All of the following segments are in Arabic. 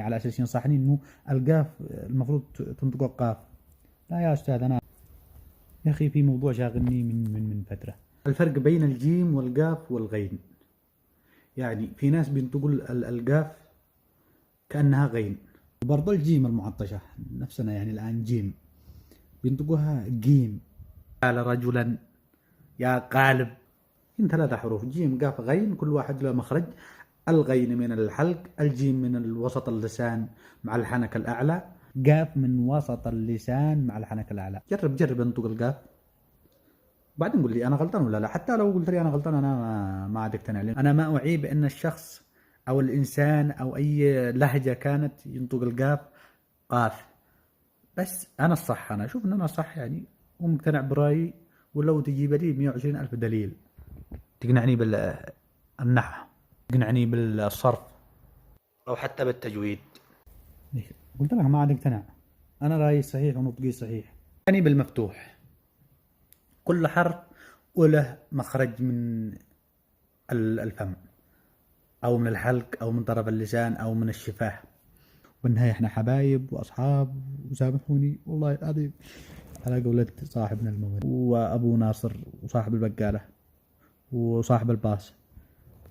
على أساس ينصحني إنه القاف المفروض تنطق قاف. لا يا أستاذ، أنا يا أخي في موضوع شاغلني من فترة، الفرق بين الجيم والقاف والغين. يعني في ناس بينطقوا القاف كأنها غين، وبرضه الجيم المعطشة نفسنا يعني الآن جيم بينطقوها جيم. قال رجلا يا قالب، من 3 حروف جيم قاف غين، كل واحد له مخرج. الغين من الحلق، الجيم من وسط اللسان مع الحنك الأعلى، قاف من وسط اللسان مع الحنك الأعلى. جرب انطق القاف بعدين قل لي أنا غلطان ولا لا. حتى لو قلت لي أنا غلطان أنا ما عاد أقتنع. أنا ما أعيب أن الشخص أو الإنسان أو أي لهجة كانت ينطق القاف قاف، بس أنا الصح، أنا أشوف أن أنا صح يعني، ومقتنع برأيي. ولو تجيب لي 120 ألف دليل تقنعني بالنحو، تقنعني بالصرف، أو حتى بالتجويد، قلت لك ما عاد اقتنع. أنا رأيي صحيح ونطقي صحيح. يعني بالمفتوح كل حرف وله مخرج من الفم أو من الحلق أو من طرف اللسان أو من الشفاه. بالنهاية احنا حبايب وأصحاب، وسامحوني والله العظيم على قولة صاحبنا الموت وأبو ناصر وصاحب البقالة وصاحب الباص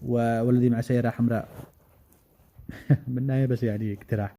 والذي مع سيارة حمراء. بالنهاية بس يعني اقتراح.